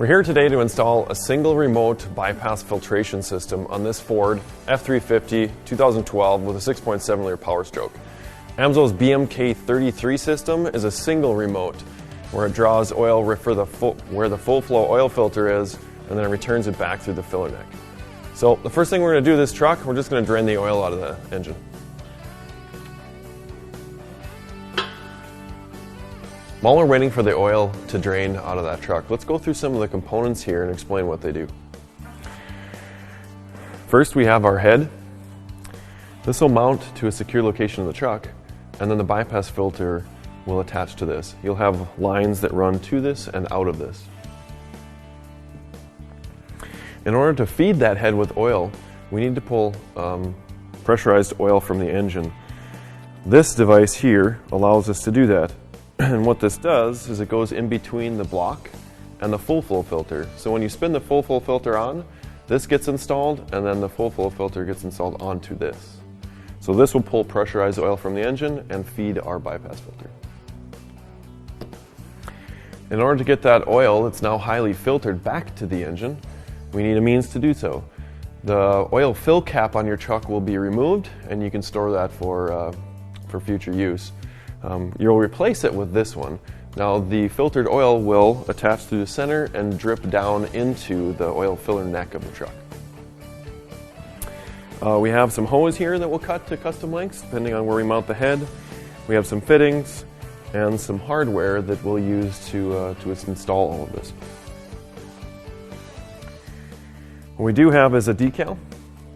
We're here today to install a single remote bypass filtration system on this Ford F350 2012 with a 6.7 liter Power Stroke. AMSOIL's BMK33 system is a single remote where it draws oil where the full flow oil filter is, and then it returns it back through the filler neck. So the first thing we're going to do with this truck, we're just going to drain the oil out of the engine. While we're waiting for the oil to drain out of that truck, let's go through some of the components here and explain what they do. First, we have our head. This will mount to a secure location in the truck, and then the bypass filter will attach to this. You'll have lines that run to this and out of this. In order to feed that head with oil, we need to pull pressurized oil from the engine. This device here allows us to do that. And what this does is it goes in between the block and the full flow filter. So when you spin the full flow filter on, this gets installed, and then the full flow filter gets installed onto this. So this will pull pressurized oil from the engine and feed our bypass filter. In order to get that oil that's now highly filtered back to the engine, we need a means to do so. The oil fill cap on your truck will be removed, and you can store that for future use. You'll replace it with this one. Now the filtered oil will attach through the center and drip down into the oil filler neck of the truck. We have some hose here that we'll cut to custom lengths depending on where we mount the head. We have some fittings and some hardware that we'll use to install all of this. What we do have is a decal.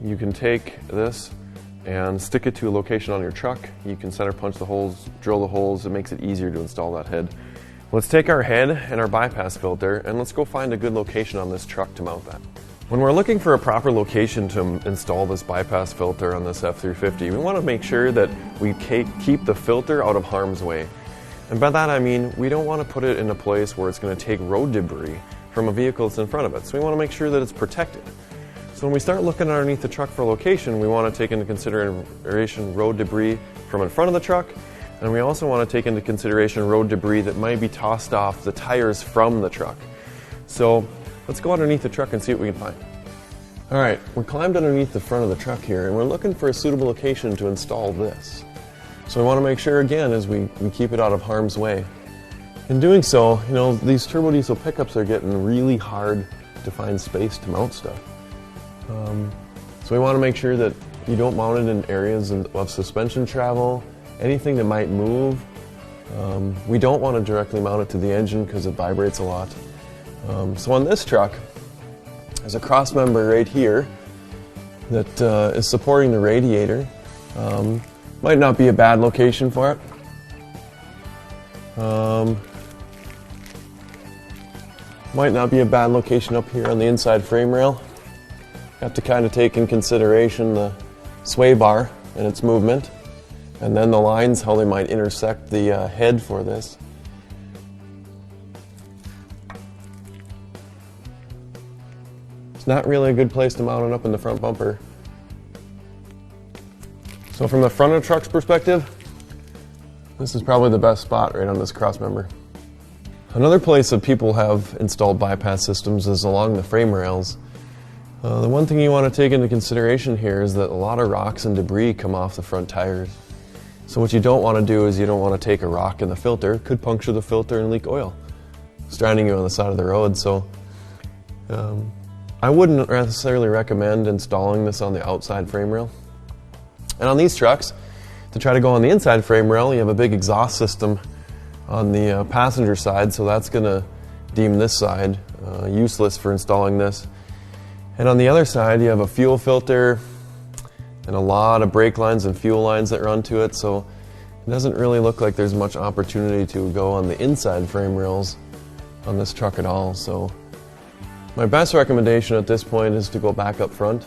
You can take this and stick it to a location on your truck. You can center punch the holes, drill the holes. It makes it easier to install that head. Let's take our head and our bypass filter and let's go find a good location on this truck to mount that. When we're looking for a proper location to install this bypass filter on this F350, we want to make sure that we keep the filter out of harm's way. And by that I mean we don't want to put it in a place where it's going to take road debris from a vehicle that's in front of it. So we want to make sure that it's protected. So when we start looking underneath the truck for a location, we want to take into consideration road debris from in front of the truck, and we also want to take into consideration road debris that might be tossed off the tires from the truck. So let's go underneath the truck and see what we can find. All right, we climbed underneath the front of the truck here, and we're looking for a suitable location to install this. So we want to make sure, again, as we keep it out of harm's way. In doing so, you know, these turbo diesel pickups are getting really hard to find space to mount stuff. So we want to make sure that you don't mount it in areas of suspension travel, anything that might move. We don't want to directly mount it to the engine because it vibrates a lot. So on this truck, there's a cross member right here that is supporting the radiator. Might not be a bad location for it. Might not be a bad location up here on the inside frame rail. Have to kind of take in consideration the sway bar and its movement, and then the lines, how they might intersect the head for this. It's not really a good place to mount it up in the front bumper. So from the front of the truck's perspective, this is probably the best spot right on this cross member. Another place that people have installed bypass systems is along the frame rails. The one thing you want to take into consideration here is that a lot of rocks and debris come off the front tires. So what you don't want to do is you don't want to take a rock in the filter. It could puncture the filter and leak oil, stranding you on the side of the road. So I wouldn't necessarily recommend installing this on the outside frame rail. And on these trucks, to try to go on the inside frame rail, you have a big exhaust system on the passenger side, so that's going to deem this side useless for installing this. And on the other side, you have a fuel filter and a lot of brake lines and fuel lines that run to it, so it doesn't really look like there's much opportunity to go on the inside frame rails on this truck at all. So my best recommendation at this point is to go back up front,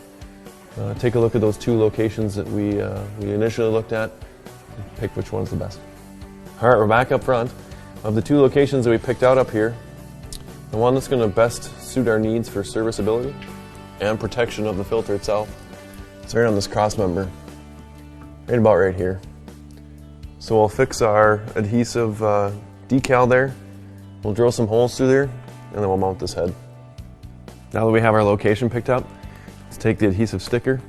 take a look at those two locations that we initially looked at, and pick which one's the best. All right, we're back up front. Of the two locations that we picked out up here, the one that's going to best suit our needs for serviceability and protection of the filter itself, it's right on this cross member, right about right here. So we'll fix our adhesive decal there, we'll drill some holes through there, and then we'll mount this head. Now that we have our location picked up, let's take the adhesive sticker,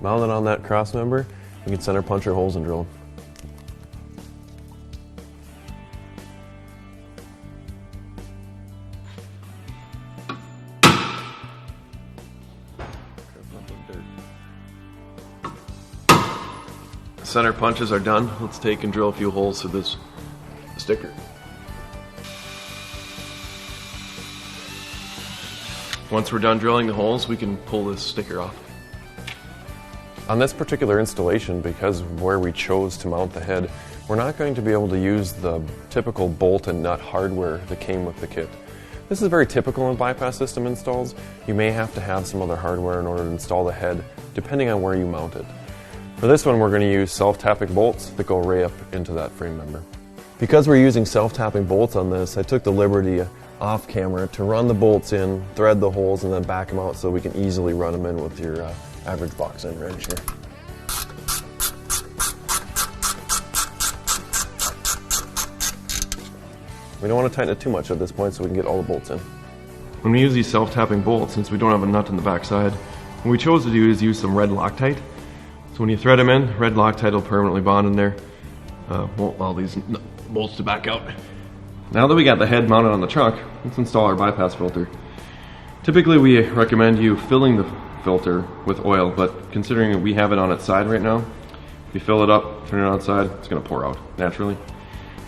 mount it on that cross member. We can center punch our holes and drill them. Center punches are done. Let's take and drill a few holes through this sticker. Once we're done drilling the holes, we can pull this sticker off. On this particular installation, because of where we chose to mount the head, we're not going to be able to use the typical bolt and nut hardware that came with the kit. This is very typical in bypass system installs. You may have to have some other hardware in order to install the head, depending on where you mount it. For this one, we're going to use self-tapping bolts that go right up into that frame member. Because we're using self-tapping bolts on this, I took the liberty off camera to run the bolts in, thread the holes, and then back them out so we can easily run them in with your average box end wrench here. We don't want to tighten it too much at this point so we can get all the bolts in. When we use these self-tapping bolts, since we don't have a nut in the back side, what we chose to do is use some red Loctite. So when you thread them in, red Loctite will permanently bond in there. Won't allow these bolts to back out. Now that we got the head mounted on the truck, let's install our bypass filter. Typically we recommend you filling the filter with oil, but considering that we have it on its side right now, if you fill it up, turn it on its side, it's going to pour out naturally.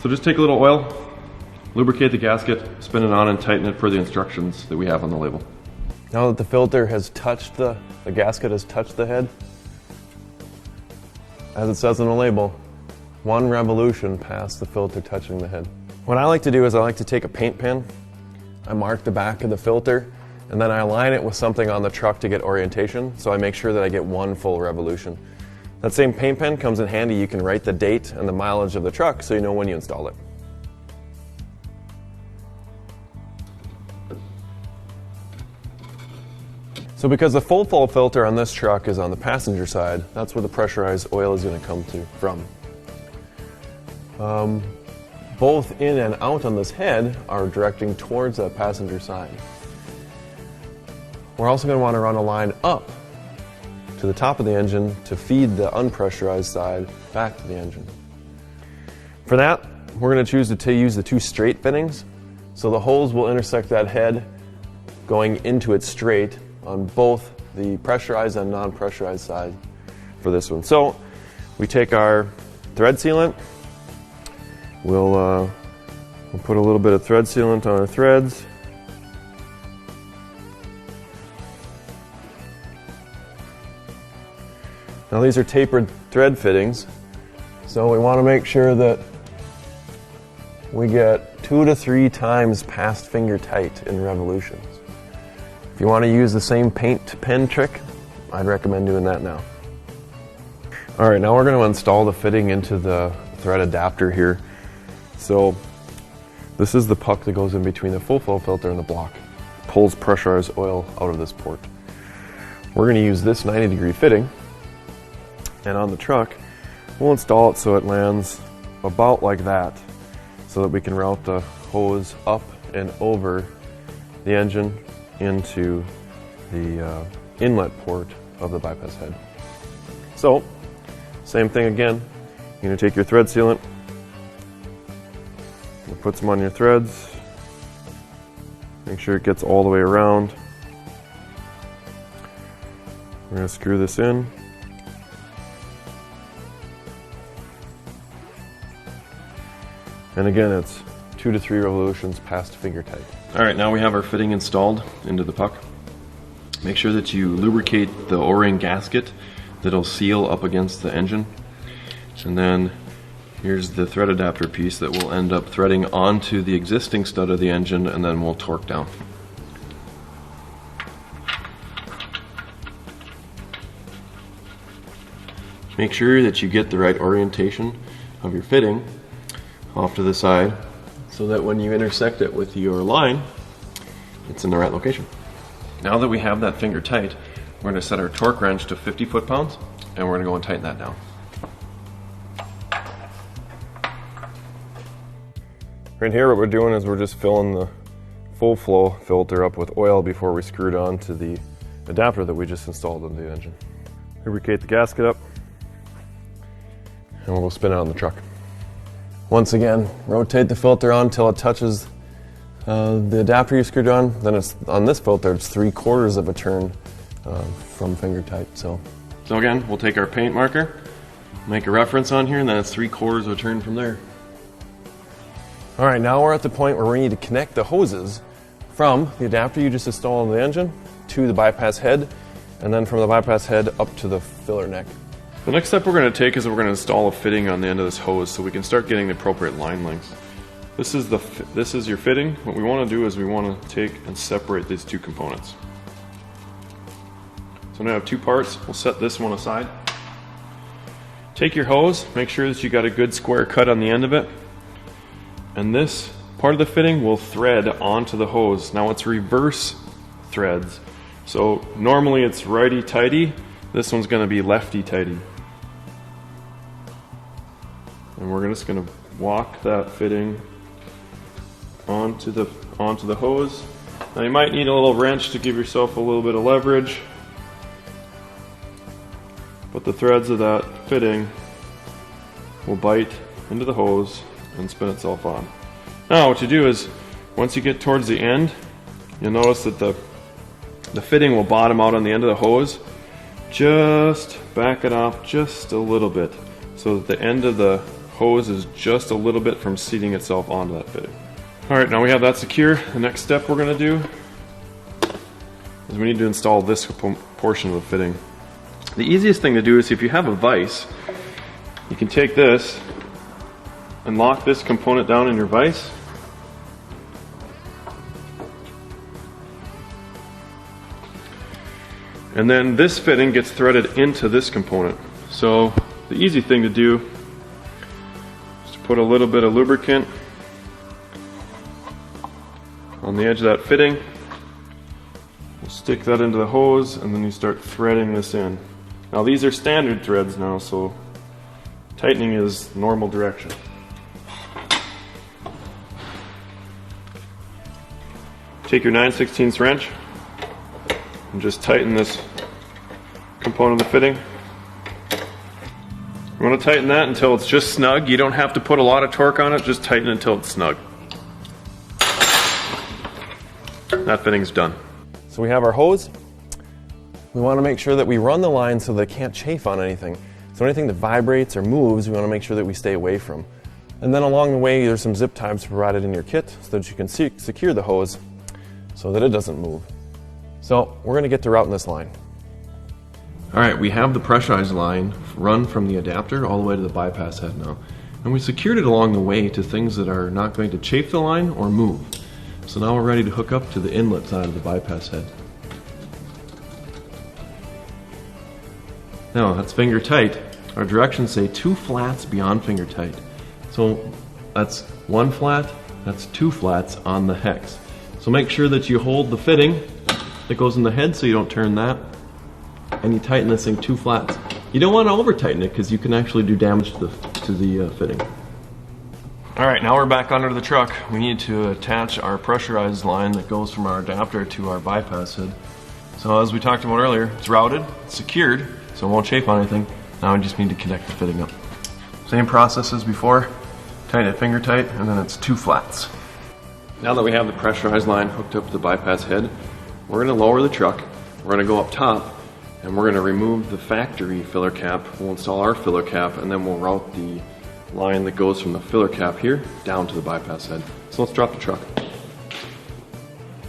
So just take a little oil, lubricate the gasket, spin it on, and tighten it per the instructions that we have on the label. Now that the filter has touched the gasket has touched the head, as it says on the label, 1 revolution past the filter touching the head. What I like to do is I like to take a paint pen, I mark the back of the filter, and then I align it with something on the truck to get orientation, so I make sure that I get 1 full revolution. That same paint pen comes in handy. You can write the date and the mileage of the truck so you know when you install it. So because the full flow filter on this truck is on the passenger side, that's where the pressurized oil is going to come from. Both in and out on this head are directing towards that passenger side. We're also going to want to run a line up to the top of the engine to feed the unpressurized side back to the engine. For that, we're going to choose to use the 2 straight fittings, so the holes will intersect that head going into it straight on both the pressurized and non-pressurized side for this one. So we take our thread sealant, we'll put a little bit of thread sealant on our threads. Now these are tapered thread fittings, so we want to make sure that we get 2 to 3 times past finger tight in revolutions. If you want to use the same paint to pen trick, I'd recommend doing that now. Alright, now we're going to install the fitting into the thread adapter here. So this is the puck that goes in between the full flow filter and the block. It pulls pressurized oil out of this port. We're going to use this 90-degree fitting, and on the truck we'll install it so it lands about like that, so that we can route the hose up and over the engine into the inlet port of the bypass head. So, same thing again. You're going to take your thread sealant, put some on your threads, make sure it gets all the way around. We're going to screw this in. And again, it's 2 to 3 revolutions past finger tight. Alright, now we have our fitting installed into the puck. Make sure that you lubricate the O-ring gasket that'll seal up against the engine. And then here's the thread adapter piece that will end up threading onto the existing stud of the engine, and then we'll torque down. Make sure that you get the right orientation of your fitting off to the side, so that when you intersect it with your line, it's in the right location. Now that we have that finger tight, we're going to set our torque wrench to 50 foot-pounds, and we're going to go and tighten that down. Right here, what we're doing is we're just filling the full flow filter up with oil before we screw it on to the adapter that we just installed into the engine. Lubricate the gasket up, and we'll go spin it on the truck. Once again, rotate the filter on until it touches the adapter you screwed on. Then it's on this filter, it's 3/4 of a turn from finger tight. So again, we'll take our paint marker, make a reference on here, and then it's 3/4 of a turn from there. All right, now we're at the point where we need to connect the hoses from the adapter you just installed on the engine to the bypass head, and then from the bypass head up to the filler neck. The next step we're going to take is we're going to install a fitting on the end of this hose so we can start getting the appropriate line lengths. This is your fitting. What we want to do is we want to take and separate these two components. So now I have two parts. We'll set this one aside. Take your hose, make sure that you got a good square cut on the end of it, and this part of the fitting will thread onto the hose. Now it's reverse threads. So normally it's righty-tighty, this one's going to be lefty-tighty. And we're just going to walk that fitting onto the hose. Now you might need a little wrench to give yourself a little bit of leverage, but the threads of that fitting will bite into the hose and spin itself on. Now what you do is, once you get towards the end, you'll notice that the fitting will bottom out on the end of the hose. Just back it off just a little bit so that the end of the hose is just a little bit from seating itself onto that fitting. Alright, now we have that secure. The next step we're going to do is we need to install this portion of the fitting. The easiest thing to do is, if you have a vise, you can take this and lock this component down in your vise. And then this fitting gets threaded into this component. So the easy thing to do is to put a little bit of lubricant on the edge of that fitting. We'll stick that into the hose, and then you start threading this in. Now these are standard threads now, so tightening is normal direction. Take your 9/16 wrench and just tighten this component of the fitting. You want to tighten that until it's just snug. You don't have to put a lot of torque on it, just tighten it until it's snug. That fitting's done. So we have our hose. We want to make sure that we run the line so that it can't chafe on anything. So anything that vibrates or moves, we want to make sure that we stay away from. And then along the way, there's some zip ties provided in your kit so that you can secure the hose so that it doesn't move. So we're going to get to routing this line. Alright, we have the pressurized line run from the adapter all the way to the bypass head now. And we secured it along the way to things that are not going to chafe the line or move. So now we're ready to hook up to the inlet side of the bypass head. Now that's finger tight. Our directions say 2 flats beyond finger tight. So that's 1 flat, that's 2 flats on the hex. So make sure that you hold the fitting that goes in the head so you don't turn that, and you tighten this thing 2 flats. You don't want to over tighten it because you can actually do damage to the fitting. Alright, now we're back under the truck. We need to attach our pressurized line that goes from our adapter to our bypass head. So as we talked about earlier, it's routed, it's secured, so it won't chafe on anything. Now we just need to connect the fitting up. Same process as before, tighten it finger tight, and then it's 2 flats. Now that we have the pressurized line hooked up to the bypass head, we're going to lower the truck, we're going to go up top, and we're going to remove the factory filler cap. We'll install our filler cap, and then we'll route the line that goes from the filler cap here down to the bypass head. So let's drop the truck.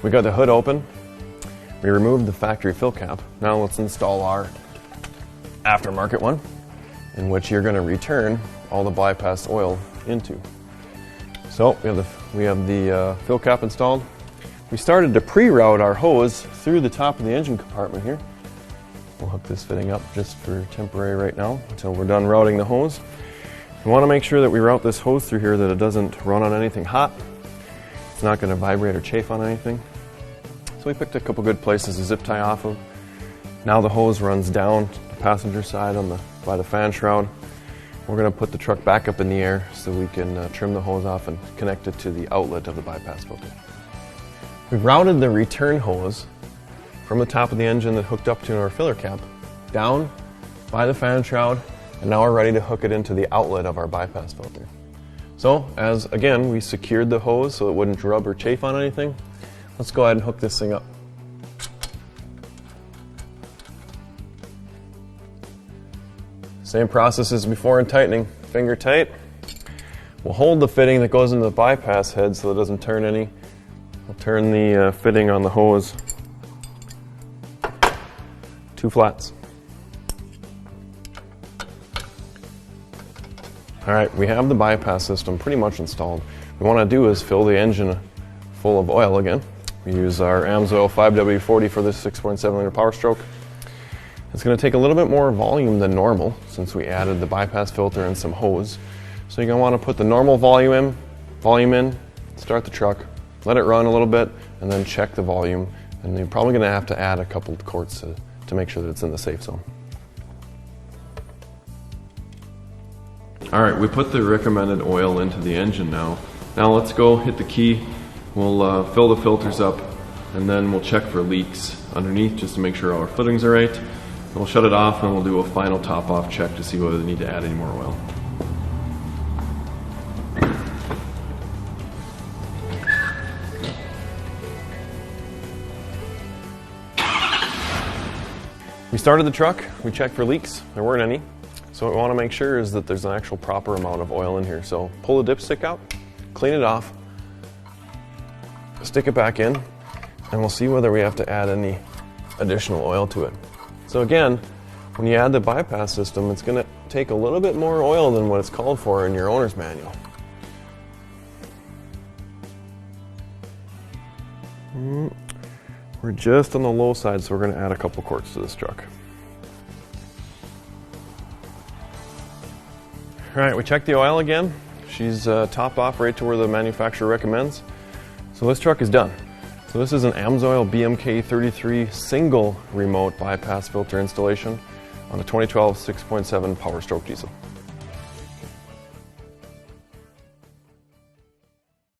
We got the hood open. We removed the factory fill cap. Now let's install our aftermarket one, in which you're going to return all the bypass oil into. So we have the fill cap installed. We started to pre-route our hose through the top of the engine compartment here. We'll hook this fitting up just for temporary right now until we're done routing the hose. We want to make sure that we route this hose through here, that it doesn't run on anything hot. It's not going to vibrate or chafe on anything. So we picked a couple good places to zip tie off of. Now the hose runs down the passenger side by the fan shroud. We're going to put the truck back up in the air so we can trim the hose off and connect it to the outlet of the bypass filter. We routed the return hose from the top of the engine that hooked up to our filler cap down by the fan shroud, and now we're ready to hook it into the outlet of our bypass filter. So, as again, we secured the hose so it wouldn't rub or chafe on anything, let's go ahead and hook this thing up. Same process as before in tightening. Finger tight. We'll hold the fitting that goes into the bypass head so it doesn't turn any. We'll turn the fitting on the hose 2 flats. Alright, we have the bypass system pretty much installed. What we want to do is fill the engine full of oil again. We use our AMSOIL 5W40 for this 6.7 liter Power Stroke. It's going to take a little bit more volume than normal since we added the bypass filter and some hose. So you're going to want to put the normal volume in, start the truck, let it run a little bit, and then check the volume. And you're probably going to have to add a couple of quarts to make sure that it's in the safe zone. Alright, we put the recommended oil into the engine now. Now let's go hit the key. We'll fill the filters up, and then we'll check for leaks underneath just to make sure all our fittings are right. We'll shut it off and we'll do a final top-off check to see whether we need to add any more oil. We started the truck, we checked for leaks, there weren't any. So what we want to make sure is that there's an actual proper amount of oil in here. So pull the dipstick out, clean it off, stick it back in, and we'll see whether we have to add any additional oil to it. So again, when you add the bypass system, it's going to take a little bit more oil than what it's called for in your owner's manual. We're just on the low side, so we're going to add a couple quarts to this truck. Alright, we checked the oil again. She's top off right to where the manufacturer recommends. So this truck is done. So this is an AMSOIL BMK33 single remote bypass filter installation on a 2012 6.7 Power Stroke diesel.